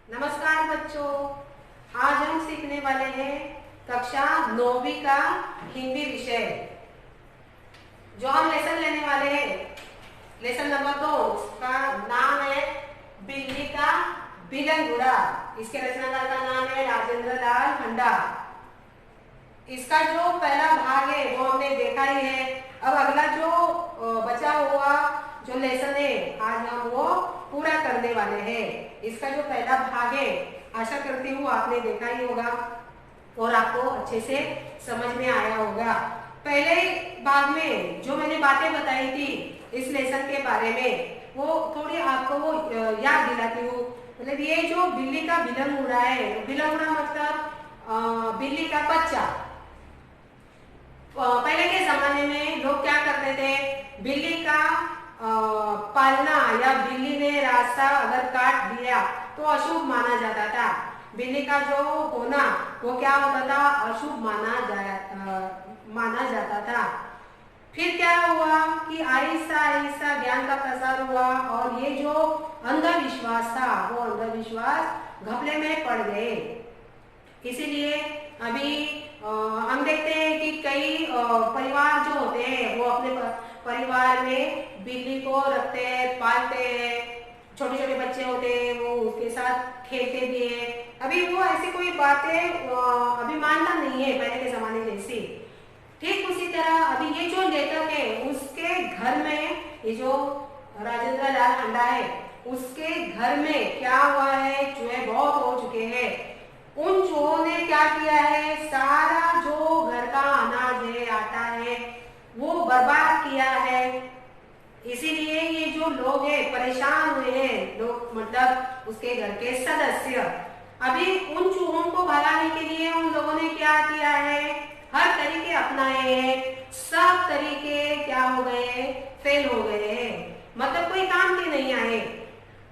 नमस्कार बच्चों, आज हम सीखने वाले हैं कक्षा 9वीं का हिंदी विषय। जो हम लेसन लेने वाले हैं, लेसन नंबर 2, उसका नाम है बिल्ली का बिलंगुड़ा। इसके रचनाकार का नाम है राजेंद्र लाल हंडा। इसका जो पहला भाग है वो हमने देखा ही है। अब अगला जो बचा हुआ जो लेसन है, आज हम वो पूरा करने वाले हैं। इसका जो पहला भाग है, आशा करती हूँ आपने देखा ही होगा और आपको अच्छे से समझ में आया होगा। पहले भाग में जो मैंने बातें बताई थी इस लेसन के बारे में, वो थोड़ी आपको वो याद दिलाती हूँ। मतलब ये जो बिल्ली का बिलंगुड़ा है, बिलंगुड़ा मतलब बिल्ली का बच्चा। पहले के जमाने में लोग क्या करते थे, बिल्ली का पालना या बिल्ली ने रास्ता अगर काट दिया तो अशुभ माना जाता था। बिल्ली का जो होना वो क्या होता था, अशुभ माना जाता था। फिर क्या हुआ कि आहिस्ता आहिस्ता ज्ञान का प्रसार हुआ और ये जो अंधविश्वास था वो अंधविश्वास घपले में पड़ गए। इसीलिए अभी हम देखते हैं कि कई परिवार जो होते हैं वो अपने परिवार में बिल्ली को रखते हैं, पालते हैं। छोटे छोटे बच्चे होते हैं वो उसके साथ खेलते भी हैं। अभी वो ऐसी कोई बातें अभी मानना नहीं है पहले के जमाने जैसी। ठीक उसी तरह अभी ये जो लेखक है उसके घर में, ये जो राजेंद्र लाल हंडा है, उसके घर में क्या हुआ है, चूहे बहुत हो चुके हैं। उन चूहों ने क्या किया है, सारा जो घर का अनाज है, आटा है, वो बर्बाद किया है। इसीलिए ये जो लोग हैं परेशान हुए हैं, लोग मतलब उसके घर के सदस्य। अभी उन चूहों को भगाने के लिए उन लोगों ने क्या किया है, हर तरीके अपनाए हैं। सब तरीके क्या हो गए, फेल हो गए हैं, मतलब कोई काम के नहीं आए।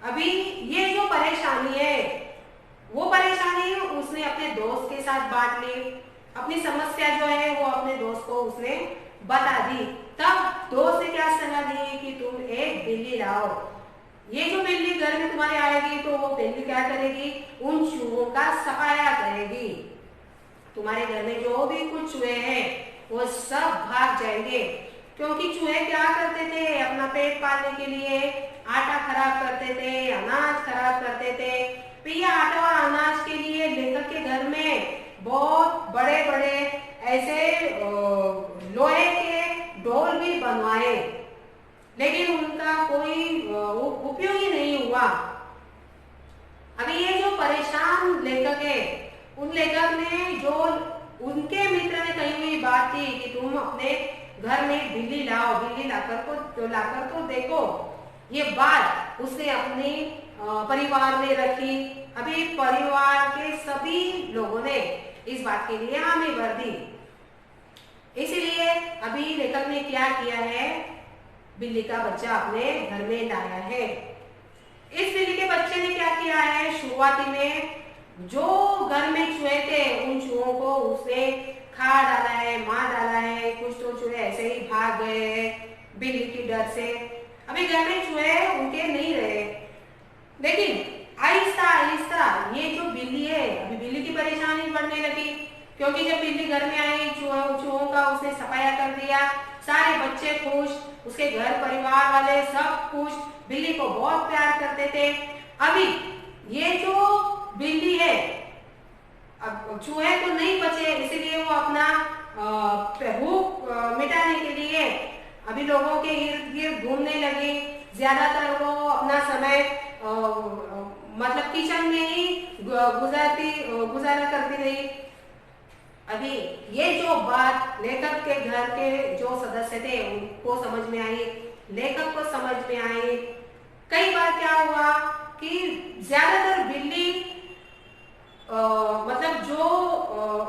अभी ये जो परेशानी है, वो परेशानी उसने अपने दोस्त के साथ बांट ली। अपनी समस्या जो है वो अपने दोस्त को उसने बता दी। तब दोस्त ने क्या सलाह दी कि तुम एक बिल्ली लाओ। ये जो बिल्ली घर में तुम्हारे आएगी तो वो बिल्ली क्या करेगी, उन चूहों का सफाया करेगी। तुम्हारे घर में जो भी कुछ चूहे हैं वो सब भाग जाएंगे। क्योंकि चूहे क्या करते थे, अपना पेट पालने के लिए आटा खराब करते थे, अनाज खराब करते थे। फिर ये आटा और अनाज के लिए लेखक के घर में बहुत बड़े बड़े ऐसे लोहे के ढोल भी बनवाए, लेकिन उनका कोई उपयोग ही नहीं हुआ। अभी ये जो परेशान लेखक है, उन लेखक ने जो उनके मित्र ने कही हुई बात थी कि तुम अपने घर में बिल्ली लाओ, बिल्ली लाकर तो देखो, ये बात उसने अपने परिवार में रखी। अभी परिवार के सभी लोगों ने इस बात के लिए हामी भर दी। इसीलिए अभी लेखक ने क्या किया है, बिल्ली का बच्चा अपने घर में लाया है। इस बिल्ली के बच्चे ने क्या किया है, शुरुआती में जो घर में चूहे थे उन चूहों को उसने खा डाला है, मार डाला है। कुछ तो चूहे ऐसे ही भाग गए हैं बिल्ली की डर से। अभी घर में चूहे उनके नहीं रहे, लेकिन आहिस्ता आहिस्ता ये जो बिल्ली है, अभी बिल्ली की परेशानी बढ़ने लगी। क्योंकि जब बिल्ली घर में आई, चूहों का उसने सफाया कर दिया, सारे बच्चे खुश, उसके घर परिवार वाले सब खुश, बिल्ली को बहुत प्यार करते थे। अभी ये जो बिल्ली है, अब चूहे तो नहीं बचे, इसीलिए वो अपना भूख मिटाने के लिए अभी लोगों के इर्द गिर्द घूमने लगी। ज्यादातर वो अपना समय मतलब किचन में ही गुजारा करती रही। अभी ये जो बात लेखक के घर के जो सदस्य थे उनको समझ में आई, लेखक को समझ में आई। कई बार क्या हुआ कि ज्यादातर बिल्ली मतलब जो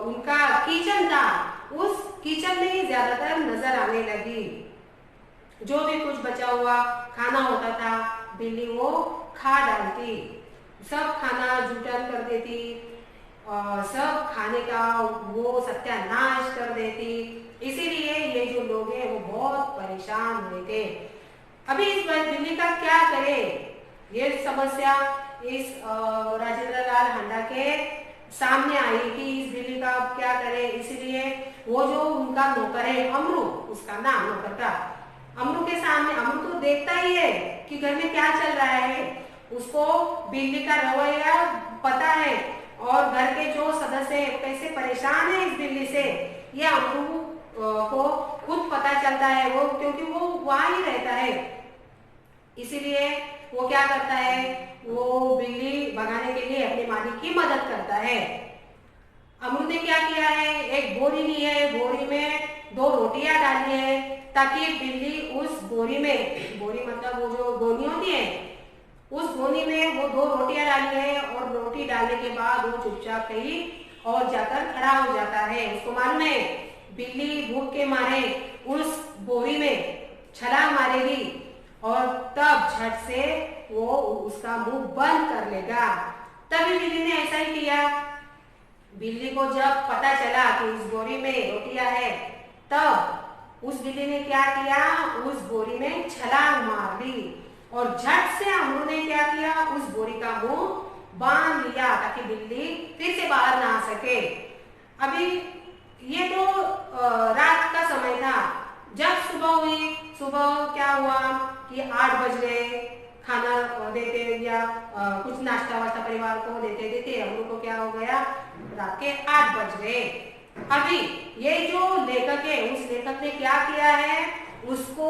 उनका किचन था उस किचन में ही ज्यादातर नजर आने लगी। जो भी कुछ बचा हुआ खाना होता था बिल्ली वो खा डालती, सब खाना जुटन कर देती, सब खाने का वो सत्यानाश कर देती। इसीलिए ये जो लोग हैं वो बहुत परेशान हुए थे। अभी इस बिल्ली का क्या करें, ये समस्या इस राजेंद्र लाल हांडा के सामने आई कि इस बिल्ली का अब क्या करे। इसलिए वो जो उनका नौकर है अमरू, उसका नाम नौकर का, अमरू के सामने, अमरू तो देखता ही है कि घर में क्या चल रहा है, उसको बिल्ली का रवैया पता है और घर के जो सदस्य कैसे परेशान है इस बिल्ली से, ये अमरू को खुद पता चलता है, वो क्योंकि वो वहां ही रहता है। इसीलिए वो क्या करता है, वो बिल्ली भगाने के लिए अपने मालिक की मदद करता है। अमरू ने क्या किया है, एक बोरी ली है, बोरी में 2 रोटियां डाली है ताकि बिल्ली उस बोरी में, बोरी मतलब वो जो गोनी होती है, उस गोनी में वो 2 रोटियां डाली है और रोटी डालने के बाद वो चुपचाप कहीं और जाकर खड़ा हो जाता है। उसको मालूम है बिल्ली भूख के मारे उस बोरी में छलांग मारेगी और तब झट से वो उसका मुंह बंद कर लेगा। तभी बिल्ली ने ऐसा ही किया। बिल्ली को जब पता चला कि उस बोरी में रोटियां है, तब उस बिल्ली ने क्या किया, उस बोरी में छलांग मार ली और झट से अमरू ने क्या किया, उस बोरी का मुंह बांध लिया ताकि बिल्ली फिर से बाहर ना आ सके। अभी ये तो रात का समय था। जब सुबह हुई, सुबह क्या हुआ कि 8 बज गए, खाना देते या कुछ नाश्ता वास्ता परिवार को देते देते अमरू को क्या हो गया, रात के 8 बज गए। अभी ये जो लेखक है, उस लेखक ने क्या किया है, उसको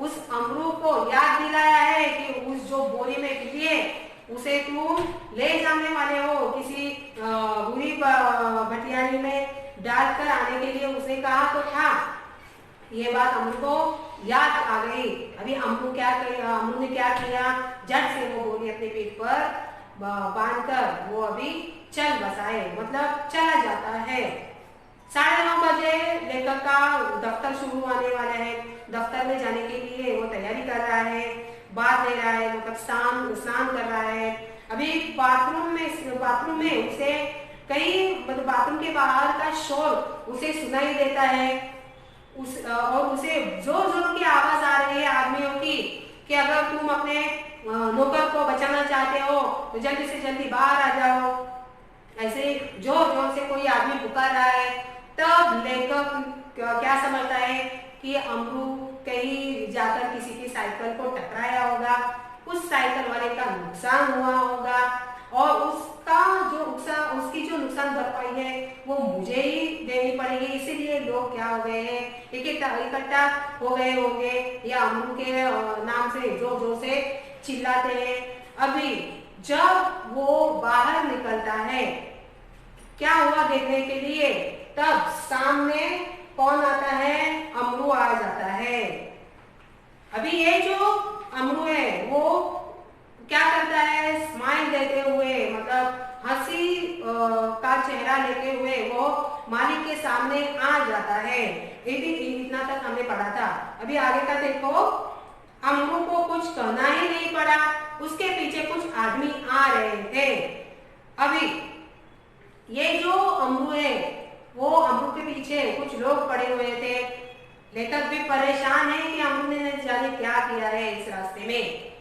उस अमरू को याद दिलाया है कि उस जो बोरी में बिल्ली है उसे तुम ले जाने वाले हो, किसी बुरी भटियानी में डालकर आने के लिए उसने कहा तो था। ये बात अमरू को याद आ गई। अभी अमरू ने क्या किया, झट से वो बोरी अपने पीठ पर बांधकर वो अभी चल बसाए, मतलब चला जाता है। 9:30 बजे लेखक का दफ्तर शुरू होने वाला है। दफ्तर में जाने के लिए वो तैयारी कर रहा है, बात ले रहा है, मतलब स्नान कर रहा है। अभी बाथरूम में उसे कई, मतलब बाथरूम के बाहर का शोर उसे सुनाई देता है। और उसे जोर जोर की आवाज आ रही है आदमियों की कि अगर तुम अपने नौकर को बचाना चाहते हो तो जल्दी से जल्दी बाहर आ जाओ। ऐसे जोर जोर से कोई आदमी पुकार रहा है। तब लेखक क्या समझता है कि अमरू कहीं जाकर किसी की साइकिल को टकराया होगा, उस साइकिल वाले का नुकसान हुआ होगा और उसकी जो नुकसान भरपाई है वो मुझे ही देनी पड़ेगी। इसीलिए लोग क्या हो गए हैं, इकट्ठा हो गए होंगे या अमरू के नाम से जोर जोर से चिल्लाते हैं। अभी जब वो बाहर निकलता है क्या हुआ देखने के लिए, तब सामने कौन आता है, अमरू आ जाता है। अभी ये जो अमरू है वो क्या करता है, स्माइल देते हुए, मतलब हंसी का चेहरा लेते हुए वो मालिक के सामने आ जाता है। इतना तक हमने पढ़ा था। अभी आगे का देखो, अमरू को कुछ कहना ही नहीं पड़ा, उसके पीछे कुछ आदमी आ रहे थे। अभी ये जो अमरू है वो अमरू के पीछे कुछ लोग पड़े हुए थे। लेखक भी परेशान है कि अमरू ने जाने क्या किया है इस रास्ते में।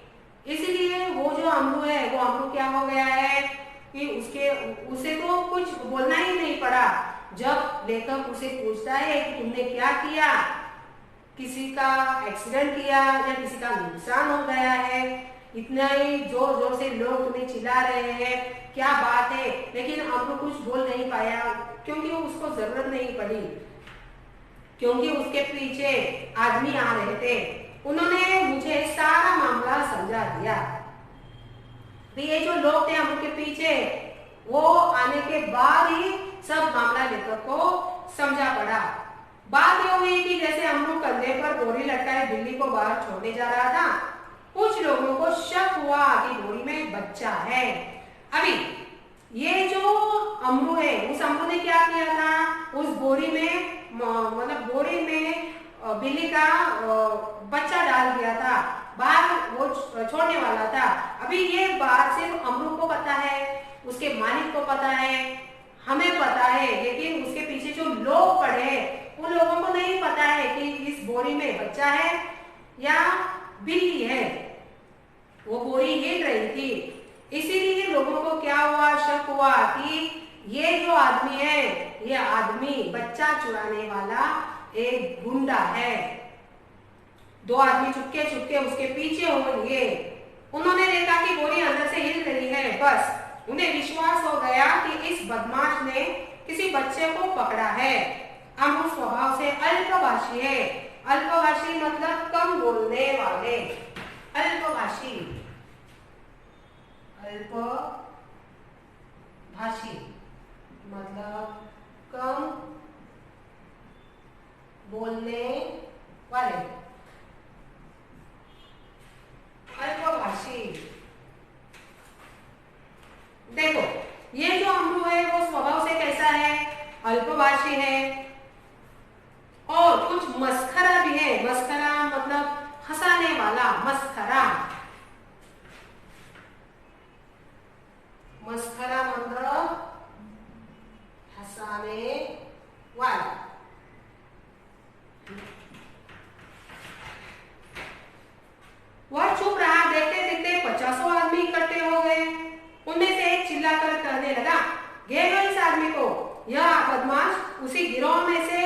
इसलिए वो जो अमरू है, वो अमरू क्या हो गया है कि उसे तो कुछ बोलना ही नहीं पड़ा। जब लेखक उसे पूछता है कि तुमने क्या किया, किसी का एक्सीडेंट किया या किसी का नुकसान हो गया है, इतना ही जोर जोर से लोग तुम्हें चिल्ला रहे हैं, क्या बात है, लेकिन अमरू कुछ बोल नहीं पाया क्योंकि उसको जरूरत नहीं पड़ी, क्योंकि उसके पीछे आदमी आ रहे थे। उन्होंने मुझे सारा मामला समझा दिया। ये जो लोग थे अमरू के पीछे, वो आने के बाद ही सब मामला लेखक को समझा पड़ा। बात ये हुई कि जैसे अमरू कंधे पर बोरी लटकाए बिल्ली को बाहर छोड़ने जा रहा था, कुछ लोगों को शक हुआ कि बोरी में बच्चा है। अभी ये जो अमरू है, उस अमरू ने क्या किया था, उस बोरी में, मतलब बोरी में बिल्ली का बच्चा डाल दिया था, बाहर वो छोड़ने वाला था। अभी ये बात सिर्फ अमरू को पता है, उसके मालिक को पता है, हमें पता है, लेकिन उसके पीछे जो लोग पड़े हैं उन लोगों को नहीं पता है कि इस बोरी में बच्चा है या बिल्ली है। वो बोरी हिल रही थी। इसीलिए लोगों को क्या हुआ, शक हुआ कि ये जो आदमी है, ये आदमी बच्चा चुराने वाला एक गुंडा है। दो आदमी चुपके चुपके उसके पीछे हो लिए। उन्होंने देखा कि बोरी अंदर से हिल रही है, बस उन्हें विश्वास हो गया कि इस बदमाश ने किसी बच्चे को पकड़ा है। अमृत स्वभाव से अल्पभाषी है। अल्पभाषी मतलब कम बोलने वाले। अल्पभाषी, अल्पभाषी मतलब कम बोलने वाले, अल्पभाषी। देखो ये जो अमरू है वो स्वभाव से कैसा है, अल्पभाषी है और कुछ मस्खरा भी है। मस्खरा मतलब हंसाने वाला, मस्खरा। मस्खरा मतलब हंसाने वाला। वह चुप रहा। देखते देखते 50 आदमी इकट्ठे हो गए। उनमें से एक चिल्लाकर कहने लगा, घेरो इस आदमी को, यह बदमाश उसी गिरोह में से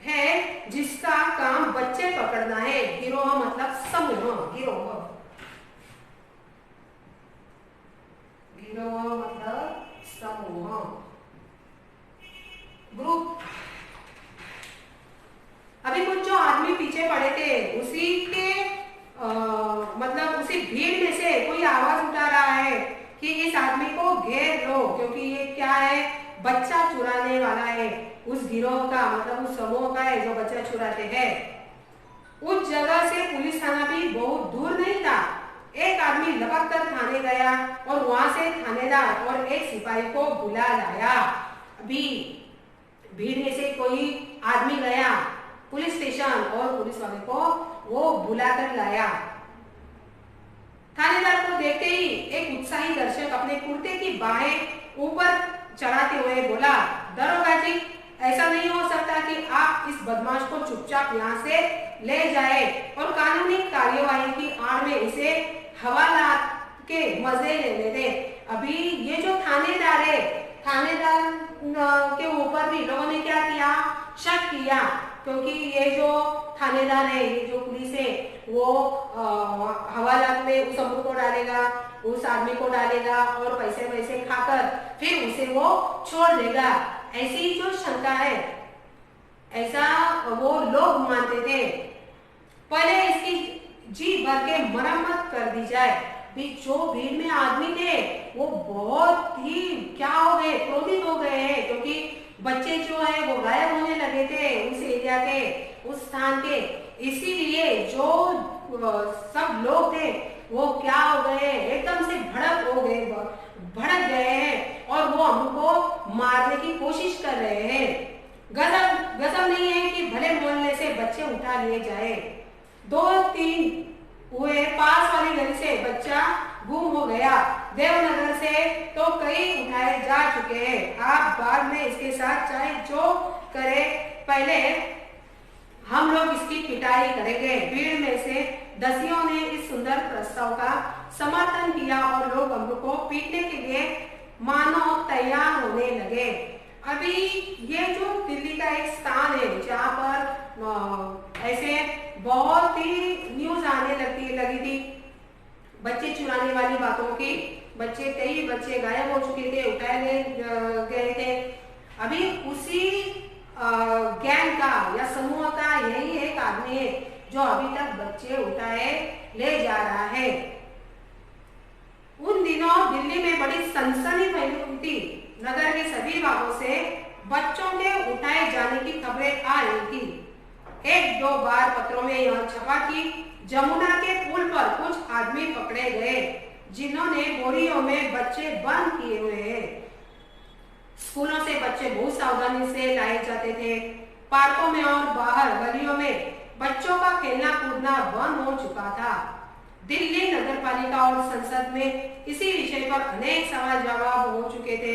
है जिसका काम बच्चे पकड़ना है। गिरोह मतलब समूह, गिरोह, गिरोह मतलब समूह, ग्रुप। अभी कुछ जो आदमी पीछे पड़े थे उसी के मतलब उसी भीड़ में से कोई आवाज उठा रहा है कि इस आदमी को घेर लो, क्योंकि ये क्या है, बच्चा चुराने वाला है। उस गिरोह का मतलब उस समूह का है जो बच्चा चुराते हैं। उस जगह से पुलिस थाना भी बहुत दूर नहीं था। एक आदमी लपक कर थाने गया और वहां से थानेदार और एक सिपाही को बुला लाया। अभी भीड़ में से कोई आदमी गया पुलिस स्टेशन और पुलिस वाले को वो बुलाकर लाया। थानेदार को देखते ही एक उत्साही दर्शक अपने कुर्ते की बाहें ऊपर चढ़ाते हुए बोला, दरोगा जी, ऐसा नहीं हो सकता कि आप इस बदमाश को चुपचाप यहाँ से ले जाए और कानूनी कार्यवाही की आड़ में इसे हवालात के मजे लेने दें। अभी ये जो थानेदार है, थानेदार के ऊपर भी लोगों ने क्या किया, शक किया, क्योंकि ये जो थानेदार है, ये जो पुलिस है, वो हवालात में उस अमरू को डालेगा, उस आदमी को डालेगा और पैसे वैसे खाकर फिर उसे वो छोड़ देगा। ऐसी जो शंका है, ऐसा वो लोग मानते थे। पहले इसकी जी भर के मरम्मत कर दी जाए। भी जो भीड़ में आदमी थे वो बहुत ही क्या हो गए, क्रोधित हो गए हैं, क्योंकि बच्चे जो है वो गायब होने लगे थे उस एरिया के, उस स्थान के। इसीलिए जो सब लोग थे वो क्या हो गए, एकदम से भड़क गए हैं और वो हमको मारने की कोशिश कर रहे हैं। गजब नहीं है कि भले मोहल्ले से बच्चे उठा लिए जाए। 2-3 हुए, पास वाली गली से बच्चा गुम हो गया, देवनगर से तो कई उठाए जा चुके हैं। आप बाद में इसके साथ चाहे जो करे, पहले हम लोग इसकी पिटाई करेंगे। भीड़ में से दसियों ने इस सुंदर प्रस्ताव का समर्थन किया और लोग अमरू को पीटने के लिए मानो तैयार होने लगे। अभी ये जो दिल्ली का एक स्थान है जहाँ पर ऐसे बहुत ही न्यूज आने लगी थी बच्चे चुराने वाली बातों की। कई बच्चे गायब हो चुके थे, उठाए गए थे। अभी उसी गैंग का या समूह का यही एक आदमी है जो अभी तक बच्चे उठाए ले जा रहा है। उन दिनों दिल्ली में बड़ी सनसनी फैली हुई थी। नगर के सभी भागों से बच्चों के उठाए जाने की खबरें आ रही थी। 1-2 बार पत्रों में यह छपा कि जमुना के पुल पर कुछ आदमी पकड़े गए जिन्होंने बोरियों में बच्चे बंद किए हुए हैं। स्कूलों से बच्चे बहुत सावधानी से लाए जाते थे। पार्कों में और बाहर गलियों में बच्चों का खेलना कूदना बंद हो चुका था। दिल्ली नगरपालिका और संसद में इसी विषय पर अनेक सवाल जवाब हो चुके थे।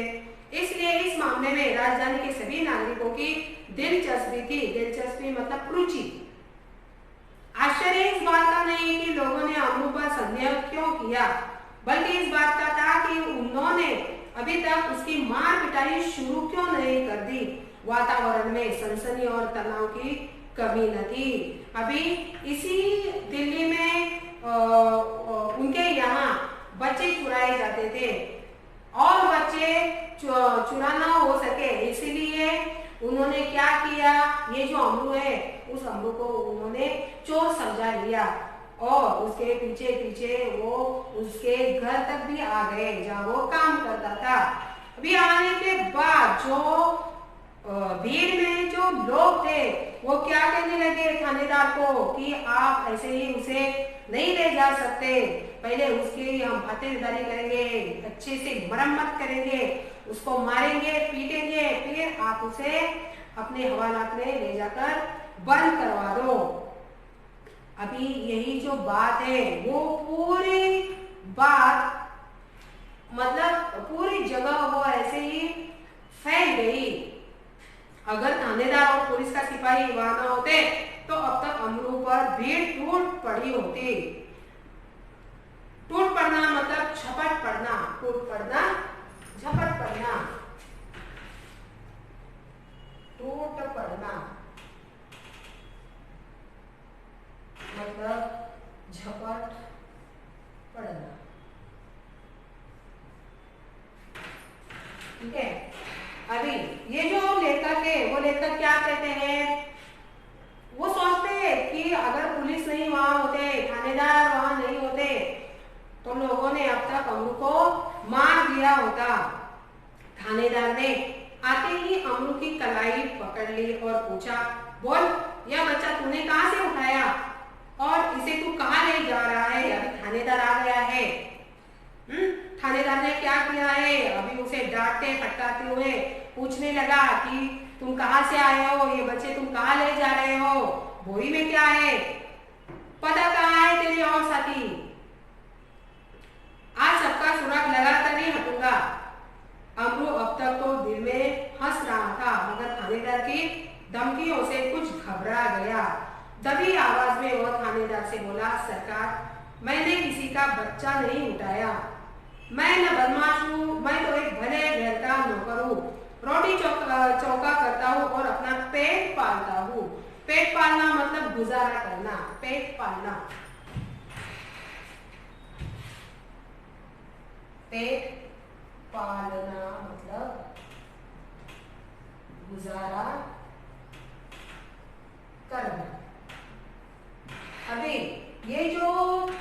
इसलिए इस मामले में राजधानी के सभी नागरिकों की दिलचस्पी थी। दिलचस्पी मतलब रुचि। आश्चर्य इस बात का नहीं कि लोगों ने अमरू पर संदेह क्यों किया। बल्कि इस बात का था कि उन्होंने अभी तक उसकी मार पिटाई शुरू क्यों नहीं कर दी। वातावरण में सनसनी और तनाव की कमी न थी। अभी इसी दिल्ली में उनके यहाँ बच्चे चुराए जाते थे और बच्चे चुराना हो सके, इसलिए उन्होंने क्या किया, ये जो अमरू है उस अमरू को उन्होंने चोर समझा लिया और उसके पीछे पीछे वो उसके घर तक भी आ गए जहाँ वो काम करता था। अभी आने के बाद जो भीड़ में जो लोग थे वो क्या कहने लगे थानेदार को कि आप ऐसे ही उसे नहीं ले जा सकते, पहले उसकी हम खातिरदारी करेंगे, अच्छे से मरम्मत करेंगे, उसको मारेंगे पीटेंगे, फिर आप उसे अपने हवालात में ले जाकर बंद करवा दो। अभी यही जो बात है वो पूरी बात मतलब पूरी जगह वो ऐसे ही फैल गई। अगर थानेदार और पुलिस का सिपाही वहां न होते तो अब तक अमरू पर भीड़ टूट पड़ी होती। टूट पड़ना मतलब झपट पड़ना, टूट पड़ना झपट पड़ना, टूट पड़ना मतलब झपट पड़ना। ठीक है। अभी ये जो लेखक है वो लेखक क्या कहते हैं, वो सोचते हैं कि अगर पुलिस नहीं वहां होते, थानेदार वहां नहीं होते तो लोगों ने अब तक अमरू को मार दिया होता। थानेदार ने आते ही अमरू की कलाई पकड़ ली और पूछा, बोल यह बच्चा तूने कहां से उठाया और इसे तू कहां ले जा रहा है। अभी थानेदार आ गया है। थानेदार ने क्या किया है, अभी उसे डांटते फटकारते हुए पूछने लगा कि तुम कहां से आए हो, ये बच्चे तुम कहां ले जा रहे हो, बोरी में क्या है, पता कहां है तेरे और साथी, आज सबका सुराग लगाकर ही हटूंगा। अमरू अब तक तो दिल में हंस रहा था मगर थानेदार की धमकियों से कुछ घबरा गया। दबी आवाज में वह थानेदार से बोला, सरकार मैंने किसी का बच्चा नहीं उठाया, मैं न बदमाश हूँ, मैं तो एक भले घर का नौकर हूँ, रोटी चौका करता हूँ और अपना पेट पालता हूँ। पेट पालना मतलब गुजारा करना, पेट पालना, पेट पालना मतलब गुजारा करना। अभी ये जो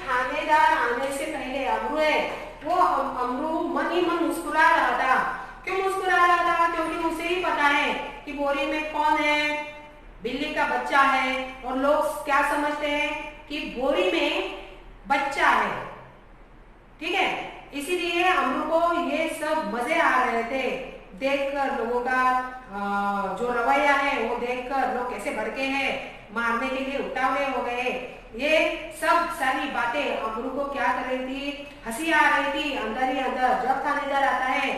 थानेदार आने से पहले अमरू है वो अमरू मन ही मन मुस्कुरा रहा था। क्यों मुस्कुरा रहा था, क्योंकि उसे ही पता है कि बोरी में कौन है, बिल्ली का बच्चा है और लोग क्या समझते हैं कि बोरी में बच्चा है। ठीक है, इसीलिए अमरू को ये सब मजे आ रहे थे देखकर, लोगों का जो रवैया है वो देखकर लोग कैसे भड़के हैं, मारने के लिए उतावले हो गए। ये सब सारी बातें अमरू को क्या कर रही थी, हंसी आ रही थी अंदर ही अंदर। जब थानेदार आता है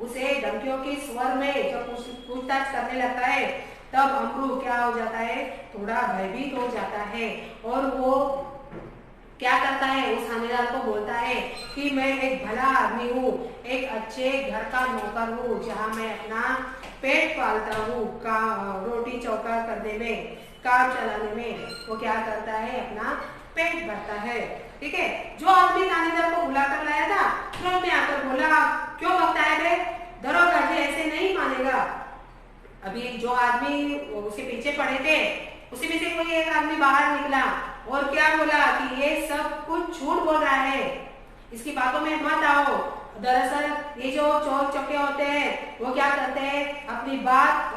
उसे धमकियों की स्वर में जब पूछताछ करने लगता है तब अमरू क्या हो जाता है, थोड़ा भयभीत हो जाता है और वो क्या करता है, उस थानेदार को बोलता है कि मैं एक भला आदमी हूँ, एक अच्छे घर का नौकर हूँ जहाँ मैं अपना पेट पालता हूँ, रोटी चौका करने में, काम चलाने में वो क्या करता है, अपना पेट भरता है। ठीक है, जो आदमी थानेदार को बुलाकर लाया था क्रोध में आकर बोला, क्यों बकता है बे, दरोगा जी ऐसे नहीं मानेगा। अभी जो आदमी उसके पीछे पड़े थे उसी में से कोई एक आदमी बाहर निकला और क्या बोला कि ये सब कुछ झूठ बोल रहा है, इसकी बातों में मत आओ। दरअसल ये जो चोर चौके होते हैं वो क्या करते हैं, अपनी बात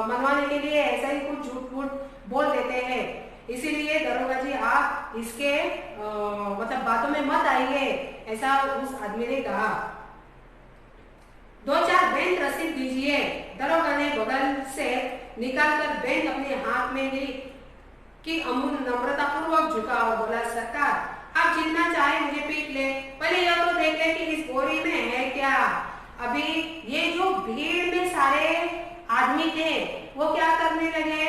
मनवाने के लिए ऐसा ही कुछ झूठ मूठ बोल देते हैं, इसीलिए दरोगा जी आप इसके मतलब बातों में मत आइए, ऐसा उस आदमी ने कहा। 2-4 बैंक रसीद दीजिए। दरोगा ने बगल से निकालकर बैंक अपने हाथ में ली कि अमरू नम्रता पूर्वक झुका और बोला, सरकार आप जितना चाहे मुझे पीट ले, पहले यह तो देख ले कि इस बोरी में है क्या। अभी ये जो भीड़ में सारे आदमी थे वो क्या करने लगे,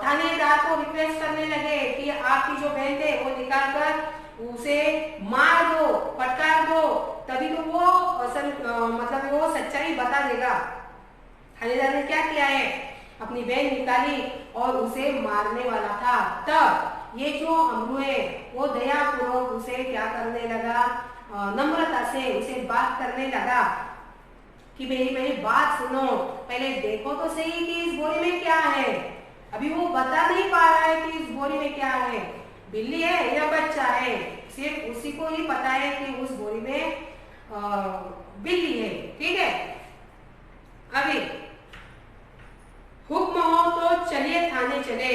थानेदार को रिक्वेस्ट करने लगे कि आपकी जो बैंक है वो निकाल कर उसे मार दो, फटकार दो, तभी तो वो असल मतलब वो सच्चाई बता देगा। थानेदार ने क्या किया है, अपनी बहन निकाली और उसे मारने वाला था। तब ये जो अमरू है वो दयापूर्वक उसे क्या करने लगा, नम्रता से उसे बात करने लगा कि मेरी बात सुनो, पहले देखो तो सही कि इस बोरी में क्या है। अभी वो बता नहीं पा रहा है कि इस बोरी में क्या है, बिल्ली है या बच्चा है, सिर्फ उसी को ही पता है कि उस बोरी में बिल्ली है। ठीक है, अभी हुक्म हो तो चलिए थाने चले।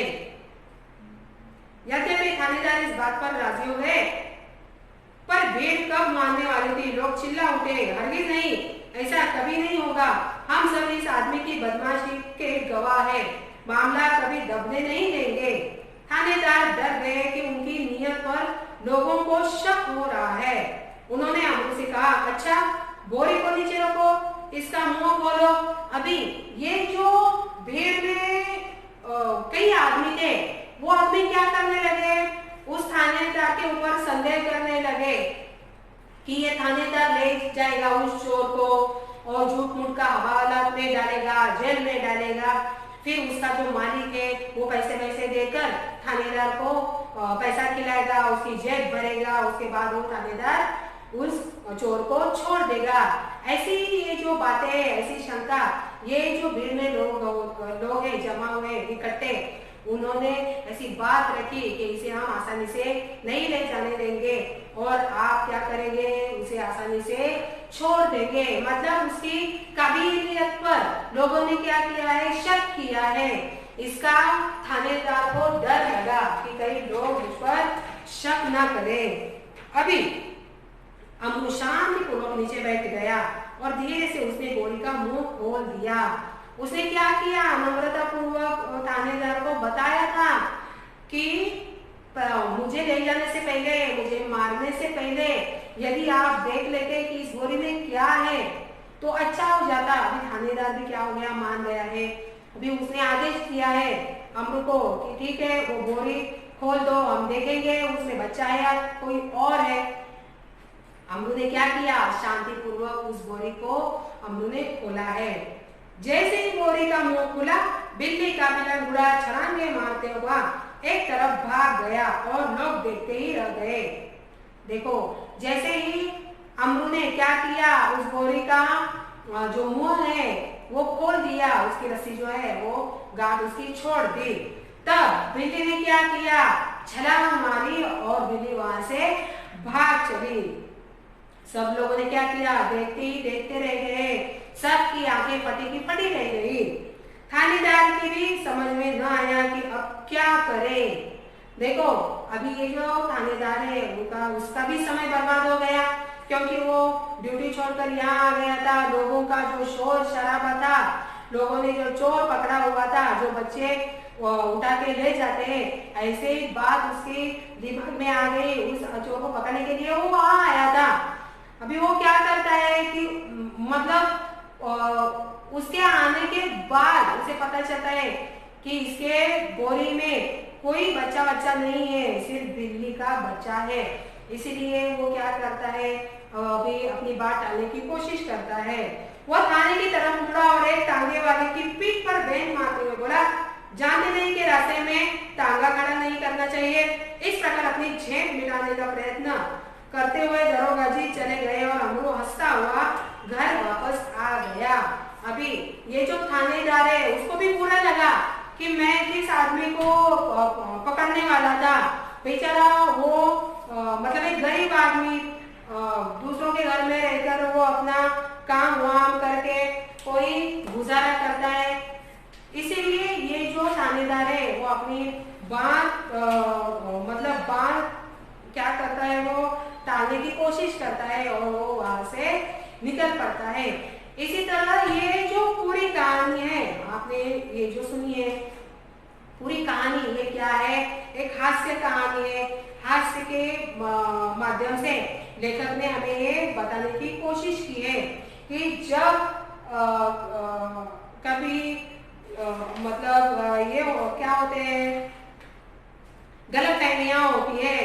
यद्यपि थानेदार इस बात पर राजी हो गए, पर भीड़ कब मानने वाली थी। लोग चिल्ला उठे, हरगिज नहीं, ऐसा कभी नहीं होगा, हम सब इस आदमी की बदमाशी के गवाह हैं, मामला कभी दबने नहीं देंगे। थानेदार डर गए कि उनकी नीयत पर लोगों को शक हो रहा है। उन्होंने अमरू से कहा, अच्छा बोरी को नीचे रखो, इसका मुंह खोलो। अभी ये जो भीड़ में कई आदमी थे, वो आदमी क्या करने लगे, उस थानेदार के ऊपर संदेह करने लगे कि ये थानेदार ले जाएगा उस चोर को और झूठ मूठ का हवाला में डालेगा, जेल में डालेगा, फिर उसका जो मालिक है वो पैसे देकर थानेदार को पैसा खिलाएगा, उसकी जेब भरेगा, उसके बाद वो थानेदार उस चोर को छोड़ देगा। ऐसी ये जो बातें, ऐसी शंका, ये जो भीड़ में लोग हैं जमा हुए इकट्ठे, उन्होंने ऐसी बात रखी कि इसे हम आसानी से नहीं ले जाने देंगे और आप क्या करेंगे, उसे आसानी से छोड़ देंगे। मतलब उसकी काबिलियत पर लोगों ने क्या किया है, शक किया है। इसका थानेदार को डर लगा कि कई लोग उस पर शक ना करें। अभी अमरू शांतिपूर्वक नीचे बैठ गया और धीरे से उसने गोली का मुंह खोल दिया। उसने क्या किया, नम्रता पूर्वक थानेदार को बताया था कि मुझे ले जाने से पहले, मुझे मारने से पहले यदि आप देख लेते कि इस बोरी में क्या है तो अच्छा हो जाता। अभी थानेदार भी क्या हो गया, मान गया है। अभी उसने आदेश दिया है अमरू को कि ठीक है वो बोरी खोल दो, हम देखेंगे उसमें बच्चा है या कोई और है। अमरू ने क्या किया, शांतिपूर्वक उस बोरी को अमरू ने खोला है। जैसे ही बोरी का मुंह खुला, बिल्ली का बिलंगुड़ा छलांगे मारते हुआ एक तरफ भाग गया और लोग देखते ही रह गए। देखो, जैसे ही अमरू ने क्या किया, उस बोरी का जो मुंह है वो खोल दिया, उसकी रस्सी जो है वो गांठ उसकी छोड़ दी। तब बिल्ली ने क्या किया, छलांग मारी और बिल्ली वहां से भाग चली। सब लोगों ने क्या किया, देखते ही देखते रह गए, सबकी आंखें फटी की फटी रह गई। थानेदार की भी समझ में न आया कि अब क्या करे। देखो, अभी ये जो थानेदार है उसका भी समय बर्बाद हो गया, क्योंकि वो ड्यूटी छोड़कर यहाँ आ गया था। लोगों का जो शोर शराबा था, लोगों ने जो चोर पकड़ा हुआ था, जो बच्चे उठा के ले जाते हैं, ऐसे ही बात उसके दिमाग में आ गई। उस चोर को पकड़ने के लिए वो वहां आया था। अभी वो क्या करता है कि मतलब उसके आने के बाद उसे पता चलता है कि इसके बोरी में कोई बच्चा नहीं है, सिर्फ बिल्ली का बच्चा है। इसीलिए वो क्या करता है, अभी अपनी बात टालने की कोशिश करता है। वो थाने की तरफ मुड़ा और एक टांगे वाले की पीठ पर बेंच मारते हुए बोला, जानते नहीं कि रास्ते में टांगा खड़ा नहीं करना चाहिए। इस प्रकार अपनी झेप मिटाने का प्रयत्न करते हुए दरोगा जी चले गए और अमरू हंसता हुआ घर वापस आ गया। अभी ये जो थानेदार है उसको भी बुरा लगा कि मैं जिस आदमी को पकड़ने वाला था, बेचारा वो मतलब एक गरीब आदमी दूसरों के घर में रहकर वो अपना काम वाम करके कोई गुजारा करता है। इसीलिए ये जो थानेदार है वो अपनी बात क्या करता है, वो टालने की कोशिश करता है और वो वहां से निकल पड़ता है। इसी तरह ये जो पूरी कहानी है आपने ये जो सुनी है, पूरी कहानी ये क्या है, एक हास्य कहानी है। हास्य के माध्यम से लेखक ने हमें ये बताने की कोशिश की है कि जब कभी मतलब ये क्या होते हैं, गलतफहमियां होती है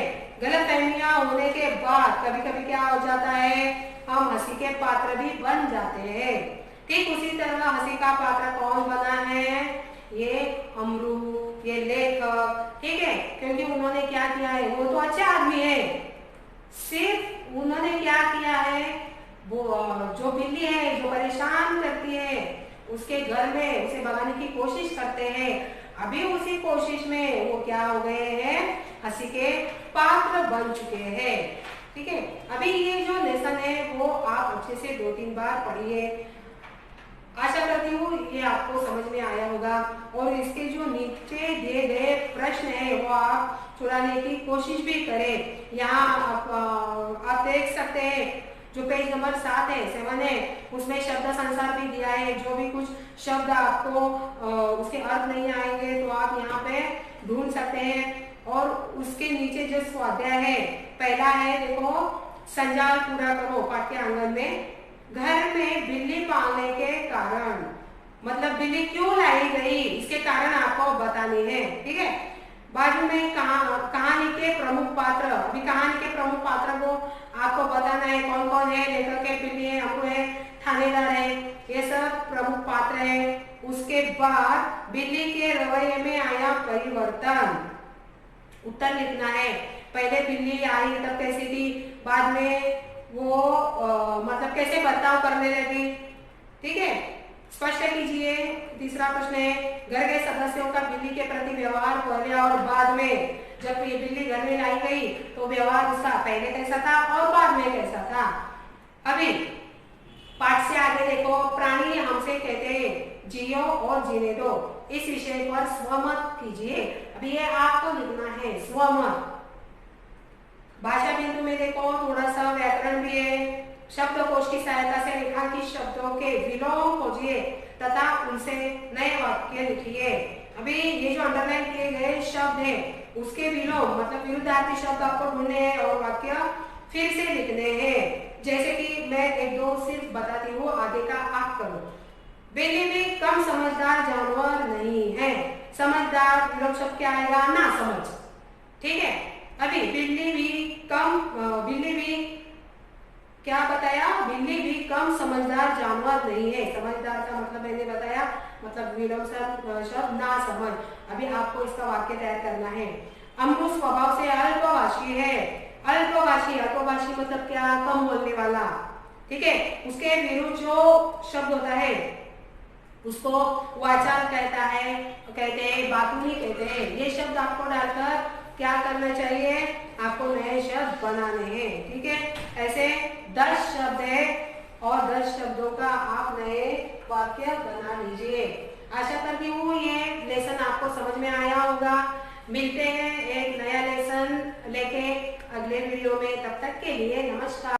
गलतफहमियां होने के बाद कभी कभी क्या हो जाता है, हम हंसी के पात्र भी बन जाते हैं। ठीक उसी तरह हंसी का पात्र कौन बना है, ये अमरू, ये लेखक, ठीक है, क्योंकि उन्होंने क्या किया है, वो तो अच्छे आदमी है, सिर्फ उन्होंने क्या किया है, वो जो बिल्ली है जो परेशान करती है उसके घर में उसे भगाने की कोशिश करते हैं। अभी उसी कोशिश में वो क्या हो गए हैं, हंसी के पात्र बन चुके हैं। ठीक है, अभी ये जो लेसन है वो आप अच्छे से 2-3 बार पढ़िए। आशा करती हूँ ये आपको समझ में आया होगा, और इसके जो नीचे दिए गए प्रश्न है वो आप चुराने की कोशिश भी करें। यहाँ आप देख सकते हैं जो पेज नंबर 7 है, 7 है, उसमें शब्द संसार भी दिया है। जो भी कुछ शब्द आपको उसके अर्थ नहीं आएंगे तो आप यहाँ पे ढूंढ सकते हैं। और उसके नीचे जो स्वाध्याय है, पहला है देखो, संजाल पूरा करो पाठ्यांगन में। घर में बिल्ली पालने के कारण, मतलब बिल्ली क्यों लाई गई इसके कारण आपको बताने हैं। ठीक है, बाजू में कहानी के प्रमुख पात्र, अभी कहानी के प्रमुख पात्र को आपको बताना है कौन कौन है। लेखक है, बिल्ली है, अमरू है, थानेदार है, ये सब प्रमुख पात्र है। उसके बाद बिल्ली के रवैये में आया परिवर्तन, उत्तर लिखना है। पहले बिल्ली आई तब कैसी थी, बाद में वो मतलब कैसे बर्ताव करने लगी। ठीक है, स्पष्ट कीजिए। तीसरा प्रश्न है, घर के सदस्यों का बिल्ली के प्रति व्यवहार पहले और बाद में, जब ये बिल्ली घर में लाई गई तो व्यवहार उसका पहले कैसा था और बाद में कैसा था। अभी पाठ से आगे देखो, प्राणी हमसे कहते हैं जियो और जीने दो, इस विषय पर स्वमत कीजिए। अभी ये आपको लिखना है स्वमत। भाषा बिंदु में देखो थोड़ा सा व्याकरण भी है। शब्दकोश की सहायता से रेखांकित शब्दों के विलोम खोजिए तथा उनसे नए वाक्य लिखिए। अभी ये जो अंडरलाइन किए गए शब्द है उसके विलोम मतलब विरुद्धार्थी शब्द आपको ढूंढने हैं और वाक्य फिर से लिखने हैं। जैसे कि मैं 1-2 सिर्फ बताती हूँ, आगे का आप करो। बिल्ली भी कम समझदार जानवर नहीं है। समझदार विलोम शब्द क्या आएगा, ना समझ। ठीक है, अभी बिल्ली भी क्या बताया, बिल्ली भी कम समझदार जानवर नहीं है। समझदार का मतलब मैंने बताया, मतलब विलोम शब्द ना समझ। अभी आपको इसका वाक्य तैयार करना है। अमरू स्वभाव से अल्पभाषी है। अल्पभाषी मतलब क्या, कम बोलने वाला। ठीक है, उसके विरुद्ध जो शब्द होता है उसको वाचाल कहते हैं, बातूनी कहते हैं। ये शब्द आपको डालकर क्या करना चाहिए, आपको नए शब्द बनाने हैं। ठीक है, ऐसे 10 शब्द है और 10 शब्दों का आप नए वाक्य बना लीजिए। आशा करती हूँ ये लेसन आपको समझ में आया होगा। मिलते हैं एक नया लेसन लेके अगले वीडियो में, तब तक के लिए नमस्कार।